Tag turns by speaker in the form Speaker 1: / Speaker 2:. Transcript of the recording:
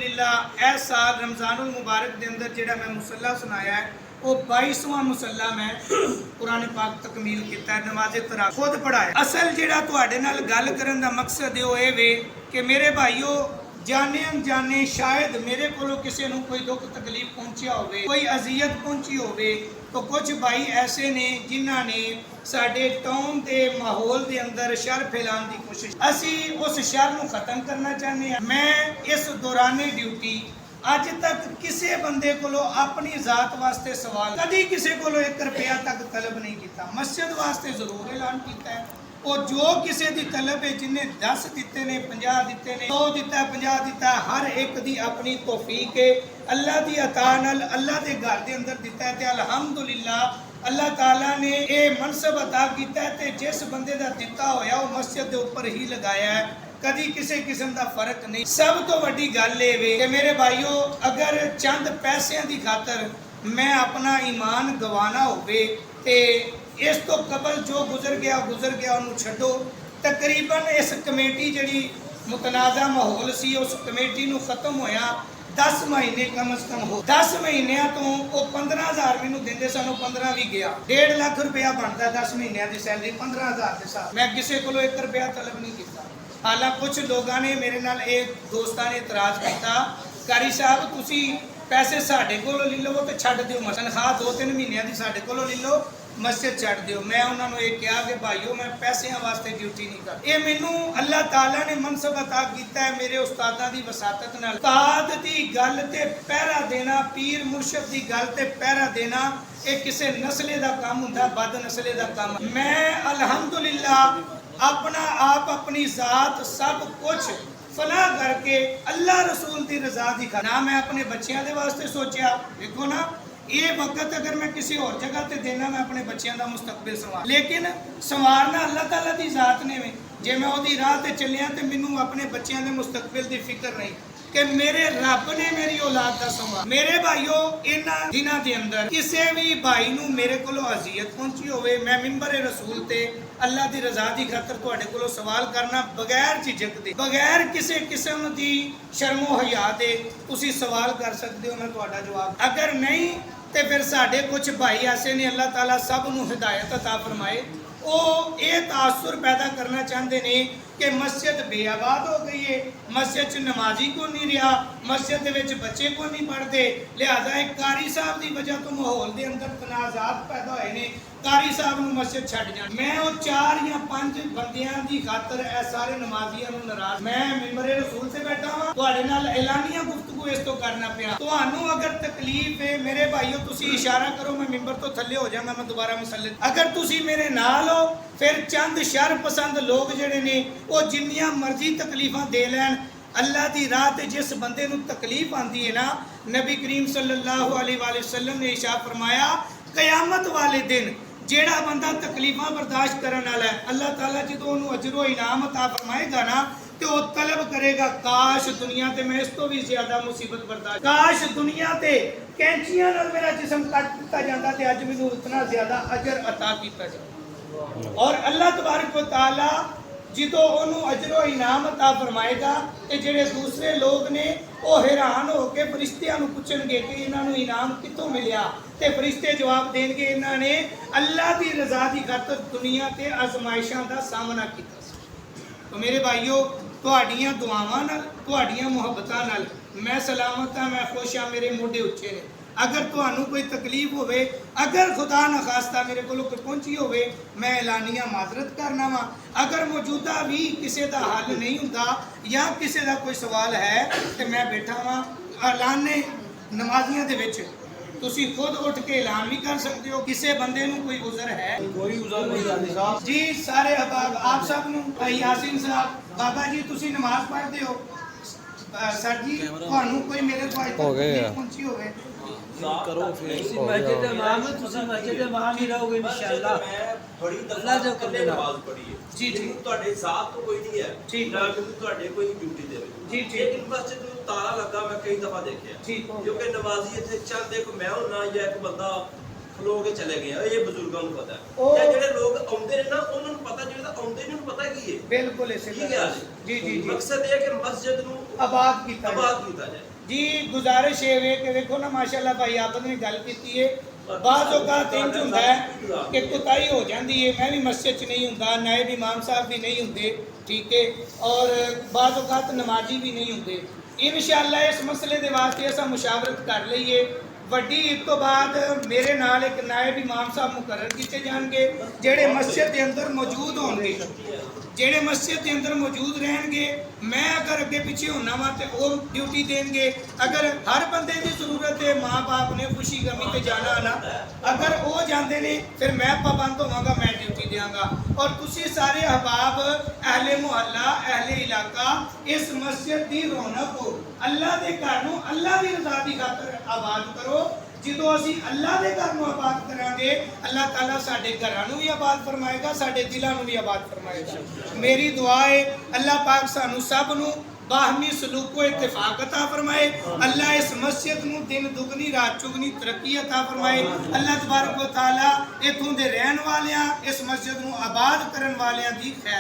Speaker 1: अल्हम्दुलिल्लाह इस साल रमज़ानुल मुबारक के अंदर जिहड़ा मैं मुसल्ला सुनाया है वो 22वां मुसल्ला मैं कुरान पाक तकमील किया है, नमाज़े तरावी खुद पढ़ाया। असल जिहड़ा तुहाडे नाल गल करन दा मकसद है वो ये वे कि मेरे भाईओ जाने अनजाने शायद मेरे को किसी को कोई दुख तकलीफ पहुंचिया हो, कोई अजियत पहुंची हो, तो कुछ भाई ऐसे ने जिन्हों ने साडे टाउन के माहौल के अंदर शर फैलाने की कोशिश, असी उस शर को खत्म करना चाहते हैं। मैं इस दौराने ड्यूटी अज तक किसी बंदे को अपनी जात वास्ते सवाल कभी किसी को 1 रुपया तक तलब नहीं किया। मस्जिद वास्ते जरूर ऐलान किया है और जो किसी की तलब है जिन्हें 10 दिते ने 50 दिते ने 100 दिता 50 दिता, हर एक की अपनी तौफीक है। अल्लाह की अता नाल अल्लाह के घर के अंदर दिता है। अल्हम्दुलिल्लाह अल्लाह ताला ने ये मनसब अता किया है ते जिस बंदे का दिता होया वो मस्जिद के ऊपर ही लगाया है, कभी किसी किस्म का फर्क नहीं। सब तो वड्डी गल ये वे कि मेरे भाईओ अगर चंद पैसों की खातर मैं अपना ईमान गवाना होवे ते इस तो कबल जो गुजर गया उन्होंने छड्डो। तकरीबन इस कमेटी जी मुतनाज़ा माहौल सी उस कमेटी को खत्म होया 10 महीने कम अज कम हो। 10 महीनों तो वो 15,000 मैनू देंदे सन, 15 भी गया। 1.5 लाख रुपया बनता 10 महीनों की सैलरी 15,000 के साथ। मैं किसी को 1 रुपया तलब नहीं किया। हालांकि कुछ लोगों ने मेरे नाल एक दोस्तों ने इतराज़ किया, कारी साहब तुसी पैसे साढ़े को ले लो तो छड्ड दिओ, तनख्वाह 2-3 महीनों की साढ़े को ले लो, मस्जिद छड्ड दिओ। मैं उन्होंने ये कहा कि भाईओ मैं पैसों वास्ते ड्यूटी नहीं कर, ये मैनू अल्लाह ताला ने मनसब अता किया है मेरे उस्तादां दी वसातत नाल। उस्ताद दी गल ते पहरा देना, पीर मुर्शद दी गल ते पहरा देना ये किसी नस्ले का काम हुंदा, बद नस्ले का काम। मैं अल्हम्दुलिल्लाह अपना आप अपनी जात सब कुछ फना करके अल्लाह रसूल की रजा दी खा ना मैं अपने बच्चों के वास्ते सोचा। देखो ना ये वक्त अगर मैं किसी और जगह पे देना मैं अपने बच्चों का मुस्तकबिल संवार, लेकिन संवारना अल्लाह ताला की जात ने में जे मैं वो राह से चलिया तो मैनू अपने बच्चों के मुस्तकबिल की फिक्र नहीं कि मेरे रब ने मेरी औलाद का संवार। मेरे भाईओ इन्हां दिनां दे अंदर किसी भी भाई नू मेरे को अजियत पहुंची होवे, मैं मिंबर रसूल ते अल्लाह की रजा की खातर तुहाडे कोलों सवाल करना बगैर झिझक दे, बगैर किसी किस्म की शर्मो हया दे तुसीं सवाल कर सकते हो, मैं तुहाडा जवाब। अगर नहीं तो फिर साढ़े कुछ भाई ऐसे ने अल्लाह ताला सब नू हिदायत अता फरमाए, वो ये तासुर पैदा करना चाहते हैं कि मस्जिद बेआबाद हो गई है, मस्जिद च नमाजी को नहीं रहा, मस्जिद के बच्चे को नहीं पढ़ते, लिहाजा एक कारी साहब की वजह तो माहौल के अंदर तनाजात पैदा होए ने, कारी साहब को मस्जिद छड्ड जाण। मैं वो 4 या 5 बंदियां की खातर ए सारे नमाजियां नूं नाराज, मैं मिंबरे रसूल से बैठा हाँ तुहाडे नाल ऐलानिया गुफ्तगू इस तो करना पिया। तुहानू अगर तकलीफ है मेरे भाईओ तुसी इशारा करो, मैं मिंबर तो थल्ले हो जाऊंगा, मैं दोबारा मसले। अगर तुसी मेरे नाल हो फिर चंद शर पसंद लोग जिहड़े ने वो जिन्नियां मर्जी तकलीफां दे लैण। अल्लाह की राह ते जिस बंदे नूं तकलीफ आती है ना, नबी करीम सल्लल्लाहु अलैहि वसल्लम ने इरशाद फरमाया कयामत वाले दिन जेड़ा बंदा तकलीफां बर्दाश्त करने वाला है अल्लाह ताला जो उन्होंने अजरो इनाम अता फरमाएगा ना तो वह तलब करेगा काश दुनिया ते मैं इस तो भी ज्यादा मुसीबत बर्दाश्त, काश दुनिया ते कैंचियां नाल मेरा जिस्म कट दिता जाता ते अज मैनूं इतना ज्यादा अजर अता किया जाए। और अल्लाह तबारक व तआला जो उन्होंने अजरो इनाम अता फरमाएगा तो जेडे दूसरे लोग ने वो हैरान होकर फरिश्तियां नूं पुछणगे कि इन्होंने इनाम कितों मिलिया, तो फरिश्ते जवाब देंगे इन्होंने अल्लाह की रजा की खातर दुनिया के आजमाइशों का सामना किया। तो मेरे भाईओ तुहाड़ियां दुआवां नाल तुहाड़ियां मुहब्बतां नाल मैं सलामत हाँ, मैं खुश हाँ, मेरे मोढे उच्चे ने। अगर तुहानू कोई तकलीफ होवे, अगर खुदा न खास्ता मेरे को कोई पहुंची होवे, मैं ऐलानिया माजरत करना वा। अगर मौजूदा भी किसी का हल नहीं होता या किसी का कोई सवाल है तो मैं बैठा वा ऐलाने नमाजियां दे विच तुसी खुद उठ के ऐलान भी कर सकते हो। किसी बंदे नू कोई उज़र है, कोई उज़र नहीं साहब जी, सारे अहबाब आप सब नू यासीन साहब बाबा जी तुसी नमाज पढ़ते हो सर जी, तुहानू कोई मेरे को पहुंची होवे
Speaker 2: करो फिर मस्जिद इमाम है, तुसी मस्जिद इमाम ही रहोगे इंशाअल्लाह।
Speaker 3: बड़ी
Speaker 2: अल्लाह जो करे
Speaker 3: नमाज पढ़ी है
Speaker 1: जी जी,
Speaker 3: ਤੁਹਾਡੇ ਸਾਥ तो कोई नहीं है
Speaker 1: ठीक
Speaker 3: ना कि ਤੁਹਾਡੇ कोई ड्यूटी दे
Speaker 1: जी जी,
Speaker 3: लेकिन मस्जिद ਨੂੰ ਤਾਲਾ ਲੱਗਾ मैं कई दफा देखा
Speaker 1: ठीक
Speaker 3: क्योंकि नमाजी ਇੱਥੇ चल देखो मैं होना या एक बंदा ਖਲੋ ਕੇ ਚਲੇ ਗਏ ਆ, ਇਹ ਬਜ਼ੁਰਗਾਂ ਨੂੰ ਪਤਾ
Speaker 1: ਉਹ-
Speaker 3: ਹੈ। ਜਾਂ ਜਿਹੜੇ ਲੋਕ ਆਉਂਦੇ ਨੇ ਨਾ ਉਹਨਾਂ ਨੂੰ ਪਤਾ, ਜਿਹੜੇ ਤਾਂ ਆਉਂਦੇ ਨੇ ਉਹਨੂੰ ਪਤਾ ਕੀ ਹੈ।
Speaker 1: ਬਿਲਕੁਲ ਇਸੇ
Speaker 3: ਠੀਕ
Speaker 1: ਤਰ੍ਹਾਂ
Speaker 3: ਹੈ
Speaker 1: ਜੀ ਜੀ ਜੀ
Speaker 3: ਮਕਸਦ ਇਹ ਹੈ ਕਿ ਮਸਜਿਦ ਨੂੰ
Speaker 1: ਆਬਾਦ ਕੀਤਾ ਜਾਏ।
Speaker 3: ਆਬਾਦ ਕੀਤਾ ਜਾਏ।
Speaker 1: ਜੀ ਗੁਜ਼ਾਰਿਸ਼ ਇਹ ਵੇ ਕਿ ਵੇਖੋ ਨਾ ਮਾਸ਼ਾਅੱਲਾ ਭਾਈ ਆਬਦ ਨੇ ਗੱਲ ਕੀਤੀ ਹੈ, ਬਾਜ਼ ਔਕਾਤ ਇੰਜ ਹੁੰਦਾ ਹੈ ਕਿ ਕੁਤਾਈ ਹੋ ਜਾਂਦੀ ਹੈ। ਮੈਂ ਵੀ ਮਸਜਿਦ 'ਚ ਨਹੀਂ ਹੁੰਦਾ, ਨਾਇਬ ਇਮਾਮ ਸਾਹਿਬ ਵੀ ਨਹੀਂ ਹੁੰਦੇ, ਠੀਕ ਹੈ, ਔਰ ਬਾਜ਼ ਔਕਾਤ ਨਮਾਜ਼ੀ ਵੀ ਨਹੀਂ ਹੁੰਦੇ। ਇਨਸ਼ਾਅੱਲਾ ਇਸ ਮਸਲੇ ਦੇ ਵਾਸਤੇ ਅਸਾਂ ਮੁਸ਼ਾਵਰਤ ਕਰ ਲਈਏ। ਵੱਡੀ ਈਦ ਤੋਂ ਬਾਅਦ ਮੇਰੇ ਨਾਲ ਇੱਕ ਨਾਇਬ ਇਮਾਮ ਸਾਹਿਬ ਮੁਕਰਰ ਕੀਤੇ ਜਾਣਗੇ, ਜਿਹੜੇ ਮਸਜਿਦ ਦੇ ਅੰਦਰ ਮੌਜੂਦ ਹੋਣਗੇ, ਜਿਹੜੇ ਮਸਜਿਦ ਦੇ ਅੰਦਰ ਮੌਜੂਦ ਰਹਿਣਗੇ। ਮੈਂ ਅਗਰ ਅੱਗੇ ਪਿੱਛੇ ਹੋਣਾ ਵਾ ਤੇ ਉਹ ਡਿਊਟੀ ਦੇਣਗੇ। ਅਗਰ ਹਰ ਬੰਦੇ ਦੀ ਜ਼ਰੂਰਤ ਹੈ, ਮਾਂ-ਬਾਪ ਨੇ ਖੁਸ਼ੀ ਗਮੀ ਤੇ ਜਾਣਾ ਆਣਾ, ਅਗਰ ਉਹ ਜਾਂਦੇ ਨੇ ਫਿਰ ਮੈਂ ਪਾਬੰਦ ਹੋਵਾਂਗਾ, ਮੈਂ ਡਿਊਟੀ ਦਿਆਂਗਾ। ਔਰ ਤੁਸੀਂ ਸਾਰੇ ਅਹਬਾਬ, ਅਹਲੇ ਮੁਹੱਲਾ, ਅਹਲੇ ਇਲਾਕਾ ਇਸ ਮਸਜਿਦ ਦੀ ਰੌਣਕ ਹੋ। ਅੱਲਾ ਦੇ ਘਰ ਨੂੰ ਅੱਲਾ ਦੀ ਰਜ਼ਾ ਦੀ ਖਾਤਰ ਆਬਾਦ ਕਰੋ। ਜਦੋਂ ਅਸੀਂ ਅੱਲਾ ਦੇ ਘਰ ਨੂੰ ਆਬਾਦ ਕਰਾਂਗੇ, ਅੱਲਾਹ ਤਾਲਾ ਸਾਡੇ ਘਰਾਂ ਨੂੰ ਵੀ ਆਬਾਦ ਫਰਮਾਏਗਾ, ਸਾਡੇ ਦਿਲਾਂ ਨੂੰ ਵੀ ਆਬਾਦ ਫਰਮਾਏਗਾ। ਮੇਰੀ ਦੁਆ ਹੈ ਅੱਲਾਹ ਪਾਕ ਸਾਨੂੰ ਸਭ ਨੂੰ ਬਾਹਮੀ ਸਲੂਕੋ ਇਤਫਾਕ ਅਤਾ ਫਰਮਾਏ। ਅੱਲਾਹ ਇਸ ਮਸਜਿਦ ਨੂੰ ਦਿਨ ਦੁਗਣੀ ਰਾਤ ਚੁਗਣੀ ਤਰੱਕੀ ਅਤਾ ਫਰਮਾਏ। ਅੱਲਾਹ ਤਬਾਰਕ व ਤਾਲਾ ਇਥੋਂ ਦੇ ਰਹਿਣ ਵਾਲਿਆਂ, ਇਸ ਮਸਜਿਦ ਨੂੰ ਆਬਾਦ ਕਰਨ ਵਾਲਿਆਂ ਦੀ ਖੈਰ